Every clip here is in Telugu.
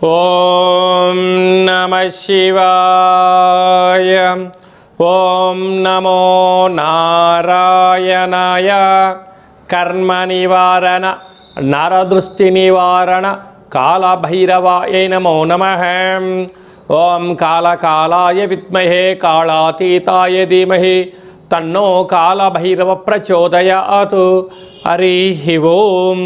ఓం నమః శివాయ. ఓం నమో నారాయణాయ. కర్మ నివారణ నరదృష్టి నివారణ కాళభైరవాయ నమో నమః. ఓం కాళకాలాయ విద్మహే కాళాతీతాయ ధీమహి తన్నో కాళభైరవ ప్రచోదయాత్. హరి ఓం.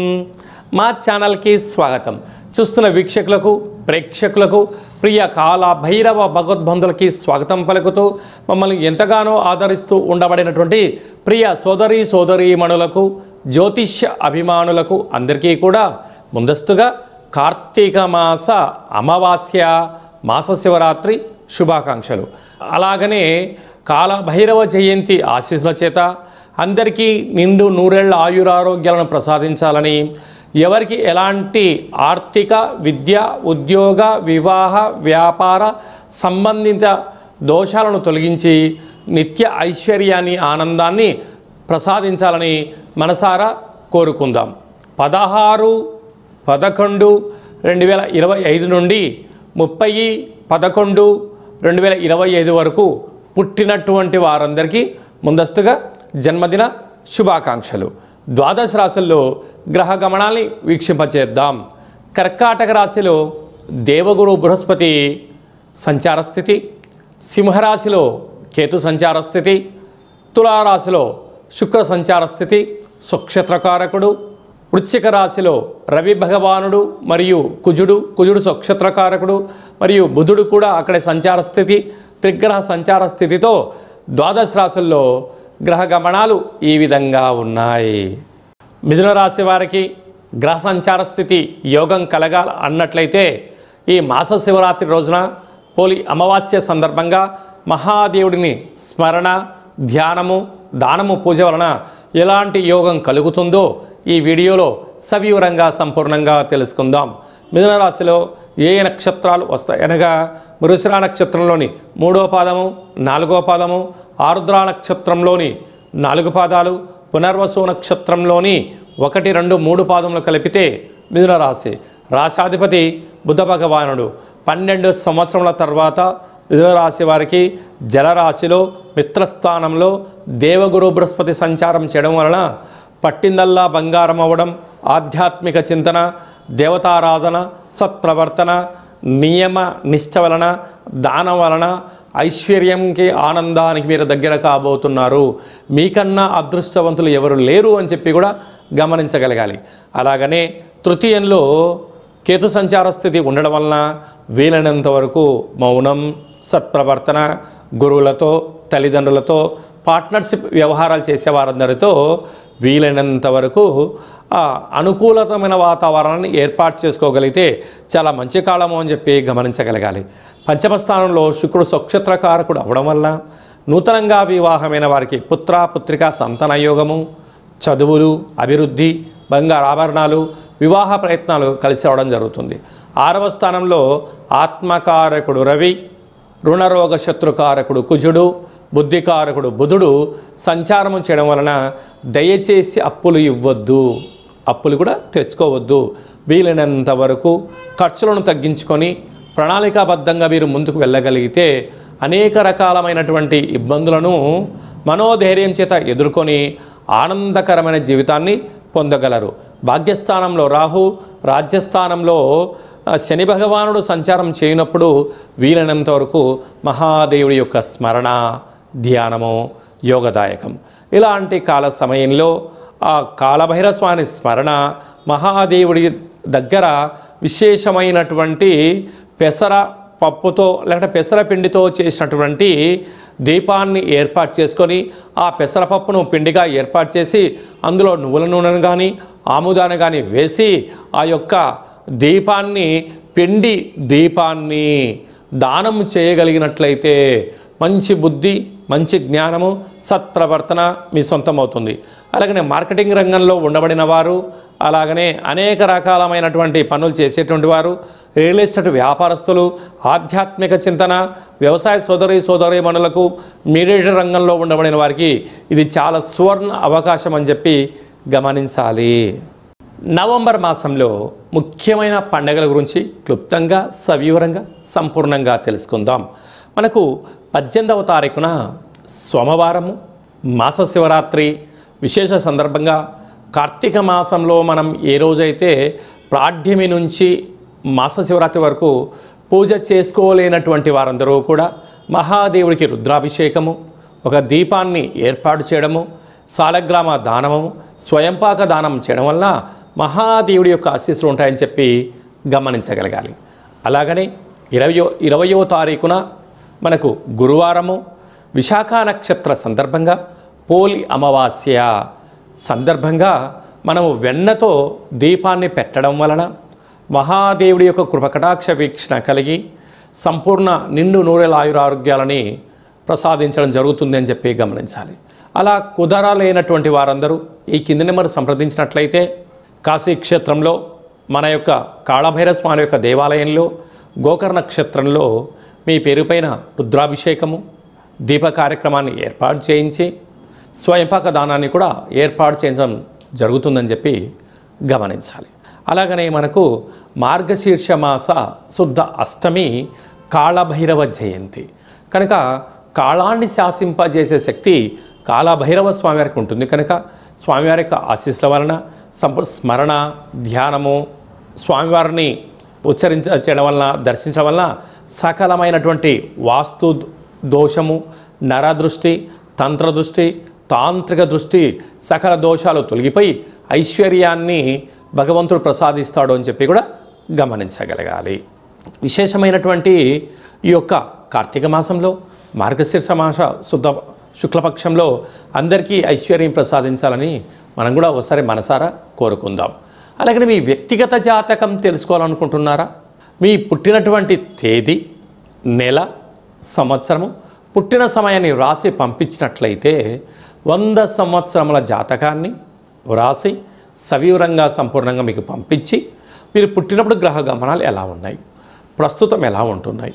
మా ఛానల్కి స్వాగతం. చూస్తున్న వీక్షకులకు ప్రేక్షకులకు ప్రియ కాళభైరవ భగవద్బంధులకి స్వాగతం పలుకుతూ మమ్మల్ని ఎంతగానో ఆదరిస్తూ ఉండబడినటువంటి ప్రియ సోదరీమణులకు జ్యోతిష్య అభిమానులకు అందరికీ కూడా ముందస్తుగా కార్తీక మాస అమావాస్య మాస శివరాత్రి శుభాకాంక్షలు. అలాగనే కాళభైరవ జయంతి ఆశీస్సుల చేత అందరికీ నిండు నూరేళ్ల ఆయురారోగ్యాలను ప్రసాదించాలని, ఎవరికి ఎలాంటి ఆర్థిక, విద్య, ఉద్యోగ, వివాహ, వ్యాపార సంబంధిత దోషాలను తొలగించి నిత్య ఐశ్వర్యాన్ని, ఆనందాన్ని ప్రసాదించాలని మనసారా కోరుకుందాం. 16/11/2025 నుండి 30/11/2025 వరకు పుట్టినటువంటి వారందరికీ ముందస్తుగా జన్మదిన శుభాకాంక్షలు. ద్వాదశ రాశుల్లో గ్రహ గమనాల్ని వీక్షింపచేద్దాం. కర్కాటక రాశిలో దేవగురు బృహస్పతి సంచార స్థితి, సింహరాశిలో కేతు సంచార స్థితి, తులారాశిలో శుక్ర సంచార స్థితి స్వక్షత్రకారకుడు, వృశ్చిక రాశిలో రవి భగవానుడు మరియు కుజుడు స్వక్షత్రకారకుడు మరియు బుధుడు కూడా అక్కడే సంచార స్థితి, త్రిగ్రహ సంచార స్థితితో ద్వాదశ రాశుల్లో గ్రహ గమనాలు ఈ విధంగా ఉన్నాయి. మిథున రాశి వారికి గ్రహ సంచార స్థితి యోగం కలగాలి అన్నట్లయితే ఈ మాస శివరాత్రి రోజున పోలి అమావాస్య సందర్భంగా మహాదేవుడిని స్మరణ, ధ్యానము, దానము, పూజ వలన ఎలాంటి యోగం కలుగుతుందో ఈ వీడియోలో సవివరంగా సంపూర్ణంగా తెలుసుకుందాం. మిథున రాశిలో ఏ నక్షత్రాలు వస్తాయి అనగా మృగశిర నక్షత్రంలోని 3వ పాదము, 4వ పాదము, ఆరుద్ర నక్షత్రంలోని 4 పాదాలు, పునర్వసు నక్షత్రంలోని 1, 2, 3 పాదములు కలిపితే మిథున రాశి. రాశాధిపతి బుధ భగవానుడు. 12 సంవత్సరముల తర్వాత మిథున రాశి వారికి జలరాశిలో మిత్రస్థానంలో దేవగురు బృహస్పతి సంచారం చేయడం వలన పట్టిందల్లా బంగారం అవ్వడం, ఆధ్యాత్మిక చింతన, దేవతారాధన, సత్ప్రవర్తన, నియమ నిష్ఠ వలన, దానం వలన ఐశ్వర్యంకి, ఆనందానికి మీరు దగ్గర కాబోతున్నారు. మీకన్నా అదృష్టవంతులు ఎవరు లేరు అని చెప్పి కూడా గమనించగలగాలి. అలాగనే తృతీయంలో కేతు సంచార స్థితి ఉండడం వలన వీలైనంత వరకు మౌనం, సత్ప్రవర్తన, గురువులతో, తల్లిదండ్రులతో, పార్ట్నర్షిప్ వ్యవహారాలు చేసేవారందరితో వీలైనంత వరకు అనుకూలతమైన వాతావరణాన్ని ఏర్పాటు చేసుకోగలిగితే చాలా మంచి కాలము అని చెప్పి గమనించగలగాలి. పంచమ స్థానంలో శుక్రుడు స్వక్షత్రకారకుడు అవడం వల్ల నూతనంగా వివాహమైన వారికి పుత్ర, పుత్రిక, సంతాన యోగము, చదువులు, అభివృద్ధి, బంగారు ఆభరణాలు, వివాహ ప్రయత్నాలు కలిసి అవడం జరుగుతుంది. 6వ స్థానంలో ఆత్మకారకుడు రవి, రుణరోగ శత్రుకారకుడు కుజుడు, బుద్ధికారకుడు బుధుడు సంచారము చేయడం వలన దయచేసి అప్పులు ఇవ్వద్దు, అప్పులు కూడా తెచ్చుకోవద్దు. వీలైనంత వరకు ఖర్చులను తగ్గించుకొని ప్రణాళికాబద్ధంగా మీరు ముందుకు వెళ్ళగలిగితే అనేక రకాలమైనటువంటి ఇబ్బందులను మనోధైర్యం చేత ఎదుర్కొని ఆనందకరమైన జీవితాన్ని పొందగలరు. భాగ్యస్థానంలో రాహు, రాజ్యస్థానంలో శని భగవానుడు సంచారం చేయనప్పుడు వీలైనంత వరకు మహాదేవుడి యొక్క స్మరణ, ధ్యానము యోగదాయకం. ఇలాంటి కాల సమయంలో ఆ కాళభైరవ స్వామి స్మరణ, మహాదేవుడి దగ్గర విశేషమైనటువంటి పెసర పప్పుతో లేకపోతే పెసరపిండితో చేసినటువంటి దీపాన్ని ఏర్పాటు చేసుకొని ఆ పెసరపప్పును పిండిగా ఏర్పాటు చేసి అందులో నువ్వుల నూనెను కానీ ఆముదాన్ని కానీ వేసి ఆ యొక్క దీపాన్ని, పిండి దీపాన్ని దానం చేయగలిగినట్లయితే మంచి బుద్ధి, మంచి జ్ఞానము, సత్ప్రవర్తన మీ సొంతం అవుతుంది. అలాగనే మార్కెటింగ్ రంగంలో ఉండబడిన వారు, అలాగనే అనేక రకాలమైనటువంటి పనులు చేసేటువంటి వారు, రియల్ ఎస్టేట్ వ్యాపారస్తులు, ఆధ్యాత్మిక చింతన, వ్యవసాయ సోదరీమణులకు, మీడియేటర్ రంగంలో ఉండబడిన వారికి ఇది చాలా సువర్ణ అవకాశం అని చెప్పి గమనించాలి. నవంబర్ మాసంలో ముఖ్యమైన పండుగల గురించి క్లుప్తంగా సవివరంగా సంపూర్ణంగా తెలుసుకుందాం. మనకు 18వ తారీఖున సోమవారము మాస శివరాత్రి విశేష సందర్భంగా కార్తీక మాసంలో మనం ఏ రోజైతే ప్రాఢ్యమి నుంచి మాస శివరాత్రి వరకు పూజ చేసుకోలేనటువంటి వారందరూ కూడా మహాదేవుడికి రుద్రాభిషేకము, ఒక దీపాన్ని ఏర్పాటు చేయడము, సాలగ్రామ దానము, స్వయంపాక దానం చేయడం వల్ల మహాదేవుడి యొక్క ఆశీస్సులు ఉంటాయని చెప్పి గమనించగలగాలి. అలాగనే 20వ తారీఖున మనకు గురువారము విశాఖ నక్షత్ర సందర్భంగా పోలి అమావాస్య సందర్భంగా మనము వెన్నతో దీపాన్ని పెట్టడం వలన మహాదేవుడి యొక్క కృపకటాక్ష వీక్షణ కలిగి సంపూర్ణ నిండు నూరేల ఆయురారోగ్యాలని ప్రసాదించడం జరుగుతుంది అని చెప్పి గమనించాలి. అలా కుదరలేనటువంటి వారందరూ ఈ కింది నెంబర్ సంప్రదించినట్లయితే కాశీ క్షేత్రంలో మన యొక్క కాళభైరవ స్వామి యొక్క దేవాలయంలో గోకర్ణ నక్షత్రంలో మీ పేరుపైన రుద్రాభిషేకము, దీప కార్యక్రమాన్ని ఏర్పాటు చేయించి స్వయంపాక దానాన్ని కూడా ఏర్పాటు చేయడం జరుగుతుందని చెప్పి గమనించాలి. అలాగనే మనకు మార్గశీర్ష మాస శుద్ధ అష్టమి కాళభైరవ జయంతి కనుక కాళాన్ని శాసింపజేసే శక్తి కాళభైరవ స్వామివారికి ఉంటుంది. కనుక స్వామివారి యొక్క ఆశీస్సుల వలన స్మరణ ధ్యానము స్వామివారిని చేయడం వలన దర్శించడం వలన సకలమైనటువంటి వాస్తు దోషము, నరదృష్టి, తంత్రదృష్టి, తాంత్రిక దృష్టి సకల దోషాలు తొలగిపోయి ఐశ్వర్యాన్ని భగవంతుడు ప్రసాదిస్తాడు అని చెప్పి కూడా గమనించగలగాలి. విశేషమైనటువంటి ఈ యొక్క కార్తీక మాసంలో మార్గశీర్ష మాస శుద్ధ శుక్లపక్షంలో అందరికీ ఐశ్వర్యం ప్రసాదించాలని మనం కూడా ఒకసారి మనసారా కోరుకుందాం. అలాగే మీ వ్యక్తిగత జాతకం తెలుసుకోవాలనుకుంటున్నారా? మీ పుట్టినటువంటి తేదీ, నెల, సంవత్సరము, పుట్టిన సమయాన్ని వ్రాసి పంపించినట్లయితే 100 సంవత్సరముల జాతకాన్ని వ్రాసి సవివరంగా సంపూర్ణంగా మీకు పంపించి మీరు పుట్టినప్పుడు గ్రహ గమనాలు ఎలా ఉన్నాయి, ప్రస్తుతం ఎలా ఉంటున్నాయి,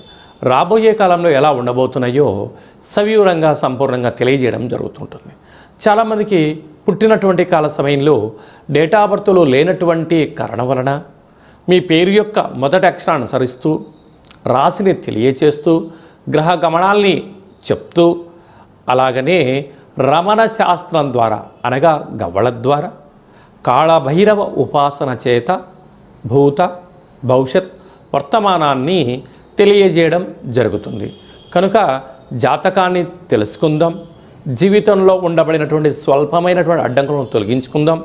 రాబోయే కాలంలో ఎలా ఉండబోతున్నాయో సవివరంగా సంపూర్ణంగా తెలియజేయడం జరుగుతుంటుంది. చాలామందికి పుట్టినటువంటి కాల సమయంలో డేటా బర్త్లో లేనటువంటి కారణం వలన మీ పేరు యొక్క మొదటి అక్షరాన్ని అనుసరిస్తూ రాశిని తెలియచేస్తూ గ్రహ గమనాల్ని చెప్తూ అలాగనే రమణ శాస్త్రం ద్వారా అనగా గవ్వళ ద్వారా కాళభైరవ ఉపాసన చేత భూత భవిష్యత్ వర్తమానాన్ని తెలియజేయడం జరుగుతుంది. కనుక జాతకాన్ని తెలుసుకుందాం, జీవితంలో ఉండబడినటువంటి స్వల్పమైనటువంటి అడ్డంకులను తొలగించుకుందాం,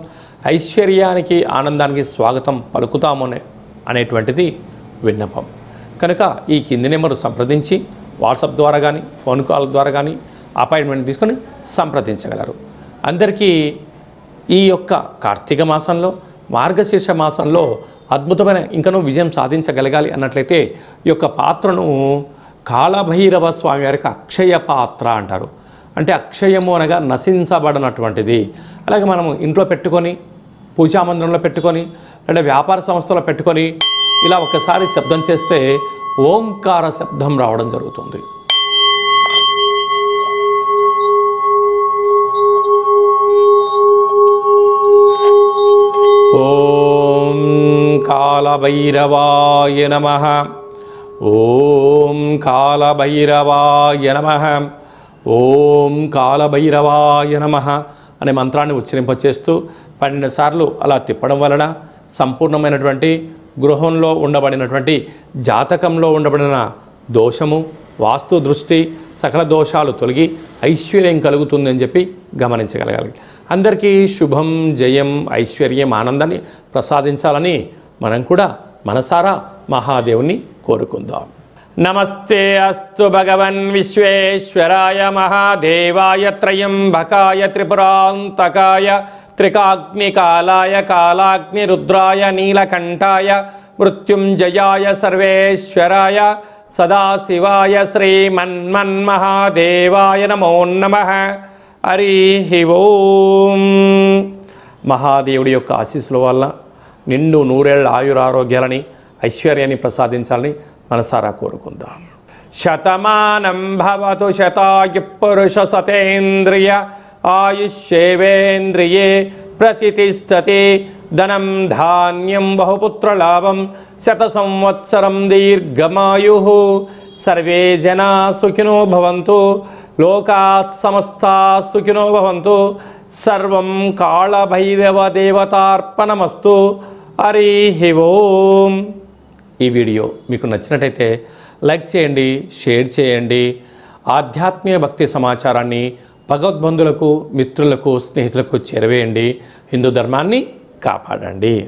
ఐశ్వర్యానికి ఆనందానికి స్వాగతం పలుకుతాము అనేటువంటిది విన్నపం. కనుక ఈ కింది నెంబరు సంప్రదించి వాట్సాప్ ద్వారా కానీ ఫోన్ కాల్ ద్వారా కానీ అపాయింట్మెంట్ తీసుకొని సంప్రదించగలరు. అందరికీ ఈ యొక్క కార్తీక మాసంలో మార్గశీర్ష మాసంలో అద్భుతమైన ఇంకనూ విజయం సాధించగలగాలి అన్నట్లయితే ఈ యొక్క పాత్రను కాళభైరవ స్వామి వారికి అక్షయ పాత్ర అంటారు. అంటే అక్షయము అనగా నశించబడినటువంటిది. అలాగే మనము ఇంట్లో పెట్టుకొని పూజామందిరంలో పెట్టుకొని లేదా వ్యాపార సంస్థలో పెట్టుకొని ఇలా ఒకసారి శబ్దం చేస్తే ఓంకార శబ్దం రావడం జరుగుతుంది. ఓం కాళభైరవాయ నమః, ఓం కాళభైరవాయ నమః, ఓం కాళభైరవాయ నమః అనే మంత్రాన్ని ఉచ్చరింపచేస్తూ 12 సార్లు అలా తిప్పడం వలన సంపూర్ణమైనటువంటి గృహంలో ఉండబడినటువంటి జాతకంలో ఉండబడిన దోషము, వాస్తు దృష్టి, సకల దోషాలు తొలగి ఐశ్వర్యం కలుగుతుందని చెప్పి గమనించగలగాలి. అందరికీ శుభం, జయం, ఐశ్వర్యం, ఆనందాన్ని ప్రసాదించాలని మనం కూడా మనసారా మహాదేవుని కోరుకుందాం. నమస్తే అస్తు భగవన్ విశ్వేశ్వరాయ మహాదేవాయ త్రయంబకాయ త్రిపురాంతకాయ త్రికాగ్నికాలాయ కాలాగ్నిరుద్రాయ నీలకంఠాయ మృత్యుంజయాయ సర్వేశ్వరాయ సదాశివాయ శ్రీమన్మన్మహాదేవాయ నమో నమః. హరి ఓం. మహాదేవుడి యొక్క ఆశీస్సుల వల్ల నిండు నూరేళ్ల ఆయురారోగ్యాలని ఐశ్వర్యాన్ని ప్రసాదించాలని మనసారా కోరుకుందాం. శతమానం భవతు శతాయు పురుష సతేంద్రియ ఆయుష్యేవేంద్రియే ప్రతిష్టతి ధనం ధాన్యం బహుపుత్రలాభం శత సంవత్సరం దీర్ఘమాయు సర్వే జనా సుఖినో భవంతు లోకా సమస్తా సుఖినో భవంతు సర్వం కాళభైరవ దేవతార్పణమస్తు. హరి ఓం. ఈ వీడియో మీకు నచ్చినట్టయితే లైక్ చేయండి, షేర్ చేయండి. ఆధ్యాత్మిక భక్తి సమాచారాన్ని భగవద్బంధులకు, మిత్రులకు, స్నేహితులకు చేరవేయండి. హిందూ ధర్మాన్ని కాపాడండి.